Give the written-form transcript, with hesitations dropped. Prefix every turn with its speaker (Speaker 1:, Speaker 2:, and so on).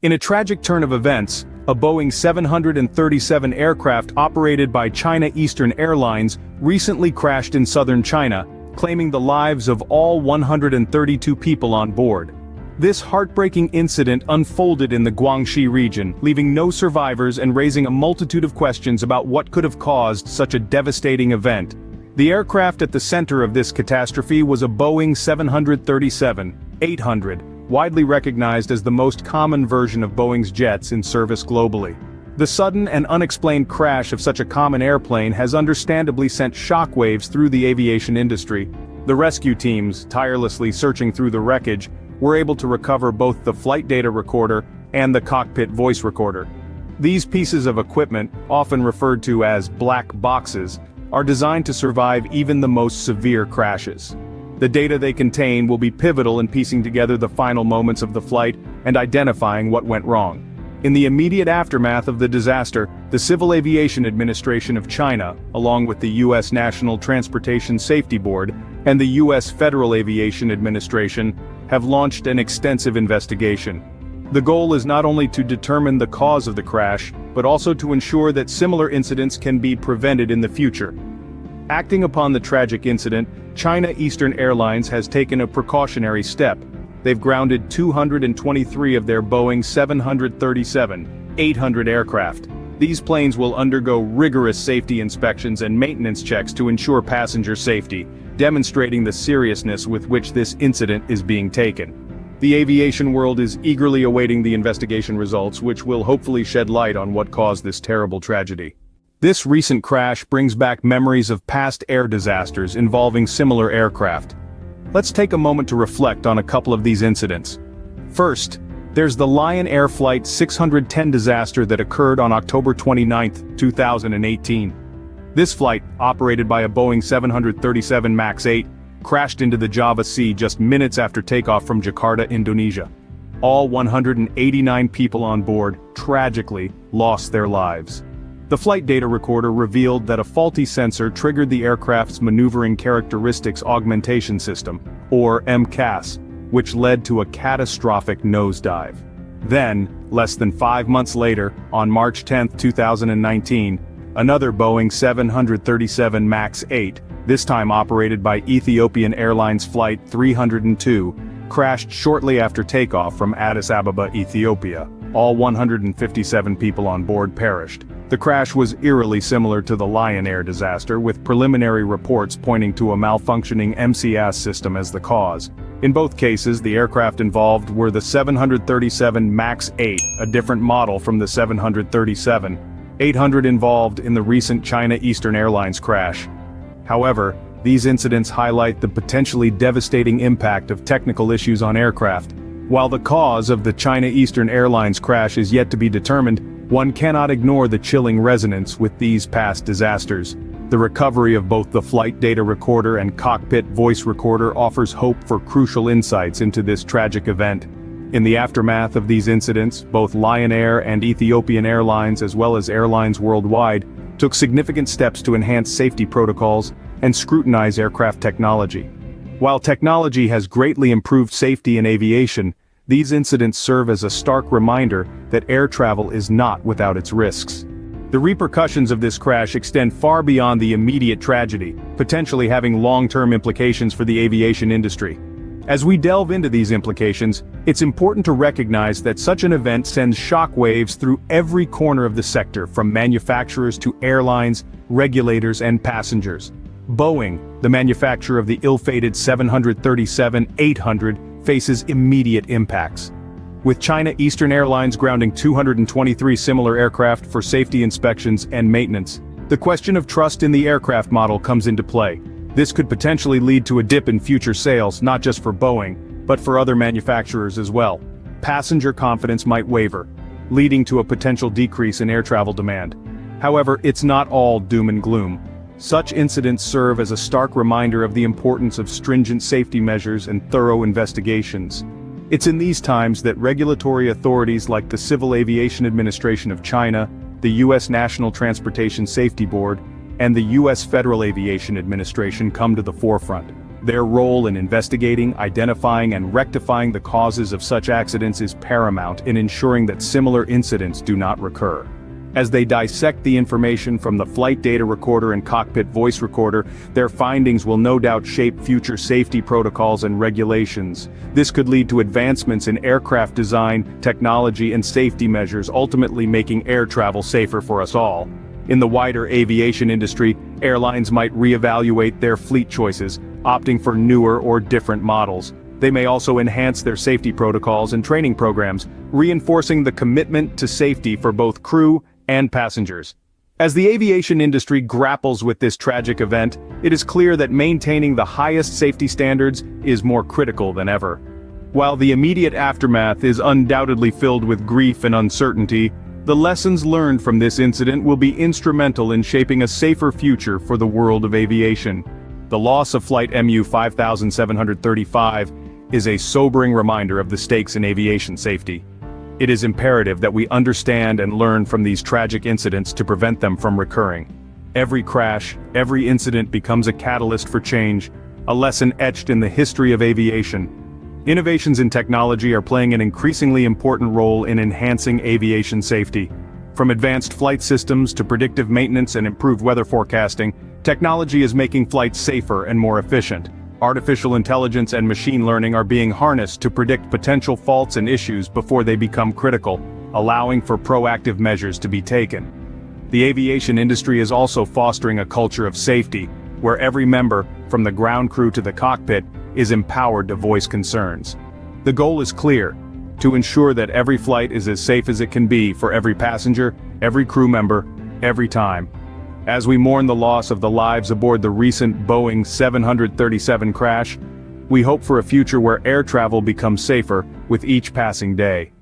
Speaker 1: In a tragic turn of events, a Boeing 737 aircraft operated by China Eastern Airlines recently crashed in southern China, claiming the lives of all 132 people on board. This heartbreaking incident unfolded in the Guangxi region, leaving no survivors and raising a multitude of questions about what could have caused such a devastating event. The aircraft at the center of this catastrophe was a Boeing 737-800, widely recognized as the most common version of Boeing's jets in service globally. The sudden and unexplained crash of such a common airplane has understandably sent shockwaves through the aviation industry. The rescue teams, tirelessly searching through the wreckage, were able to recover both the flight data recorder and the cockpit voice recorder. These pieces of equipment, often referred to as black boxes, are designed to survive even the most severe crashes. The data they contain will be pivotal in piecing together the final moments of the flight and identifying what went wrong. In the immediate aftermath of the disaster, the Civil Aviation Administration of China, along with the U.S. National Transportation Safety Board, and the U.S. Federal Aviation Administration, have launched an extensive investigation. The goal is not only to determine the cause of the crash, but also to ensure that similar incidents can be prevented in the future. Acting upon the tragic incident, China Eastern Airlines has taken a precautionary step. They've grounded 223 of their Boeing 737-800 aircraft. These planes will undergo rigorous safety inspections and maintenance checks to ensure passenger safety, demonstrating the seriousness with which this incident is being taken. The aviation world is eagerly awaiting the investigation results, which will hopefully shed light on what caused this terrible tragedy. This recent crash brings back memories of past air disasters involving similar aircraft. Let's take a moment to reflect on a couple of these incidents. First, there's the Lion Air Flight 610 disaster that occurred on October 29, 2018. This flight, operated by a Boeing 737 MAX 8, crashed into the Java Sea just minutes after takeoff from Jakarta, Indonesia. All 189 people on board, tragically, lost their lives. The flight data recorder revealed that a faulty sensor triggered the aircraft's Maneuvering Characteristics Augmentation System, or MCAS, which led to a catastrophic nosedive. Then, less than 5 months later, on March 10, 2019, another Boeing 737 MAX 8, this time operated by Ethiopian Airlines Flight 302, crashed shortly after takeoff from Addis Ababa, Ethiopia. All 157 people on board perished. The crash was eerily similar to the Lion Air disaster, with preliminary reports pointing to a malfunctioning MCAS system as the cause. In both cases, the aircraft involved were the 737 MAX 8, a different model from the 737-800 involved in the recent China Eastern Airlines crash. However, these incidents highlight the potentially devastating impact of technical issues on aircraft. While the cause of the China Eastern Airlines crash is yet to be determined, one cannot ignore the chilling resonance with these past disasters. The recovery of both the flight data recorder and cockpit voice recorder offers hope for crucial insights into this tragic event. In the aftermath of these incidents, both Lion Air and Ethiopian Airlines, as well as airlines worldwide, took significant steps to enhance safety protocols and scrutinize aircraft technology. While technology has greatly improved safety in aviation, these incidents serve as a stark reminder that air travel is not without its risks. The repercussions of this crash extend far beyond the immediate tragedy, potentially having long-term implications for the aviation industry. As we delve into these implications, it's important to recognize that such an event sends shockwaves through every corner of the sector, from manufacturers to airlines, regulators, and passengers. Boeing, the manufacturer of the ill-fated 737-800, faces immediate impacts. With China Eastern Airlines grounding 223 similar aircraft for safety inspections and maintenance, the question of trust in the aircraft model comes into play. This could potentially lead to a dip in future sales, not just for Boeing, but for other manufacturers as well. Passenger confidence might waver, leading to a potential decrease in air travel demand. However, it's not all doom and gloom. Such incidents serve as a stark reminder of the importance of stringent safety measures and thorough investigations. It's in these times that regulatory authorities like the Civil Aviation Administration of China, the U.S. National Transportation Safety Board, and the U.S. Federal Aviation Administration come to the forefront. Their role in investigating, identifying, and rectifying the causes of such accidents is paramount in ensuring that similar incidents do not recur. As they dissect the information from the flight data recorder and cockpit voice recorder, their findings will no doubt shape future safety protocols and regulations. This could lead to advancements in aircraft design, technology, and safety measures, ultimately making air travel safer for us all. In the wider aviation industry, airlines might reevaluate their fleet choices, opting for newer or different models. They may also enhance their safety protocols and training programs, reinforcing the commitment to safety for both crew and passengers. As the aviation industry grapples with this tragic event, it is clear that maintaining the highest safety standards is more critical than ever. While the immediate aftermath is undoubtedly filled with grief and uncertainty, the lessons learned from this incident will be instrumental in shaping a safer future for the world of aviation. The loss of Flight MU 5735 is a sobering reminder of the stakes in aviation safety. It is imperative that we understand and learn from these tragic incidents to prevent them from recurring. Every crash, every incident becomes a catalyst for change, a lesson etched in the history of aviation. Innovations in technology are playing an increasingly important role in enhancing aviation safety. From advanced flight systems to predictive maintenance and improved weather forecasting, technology is making flights safer and more efficient. Artificial intelligence and machine learning are being harnessed to predict potential faults and issues before they become critical, allowing for proactive measures to be taken. The aviation industry is also fostering a culture of safety, where every member, from the ground crew to the cockpit, is empowered to voice concerns. The goal is clear: to ensure that every flight is as safe as it can be for every passenger, every crew member, every time. As we mourn the loss of the lives aboard the recent Boeing 737 crash, we hope for a future where air travel becomes safer with each passing day.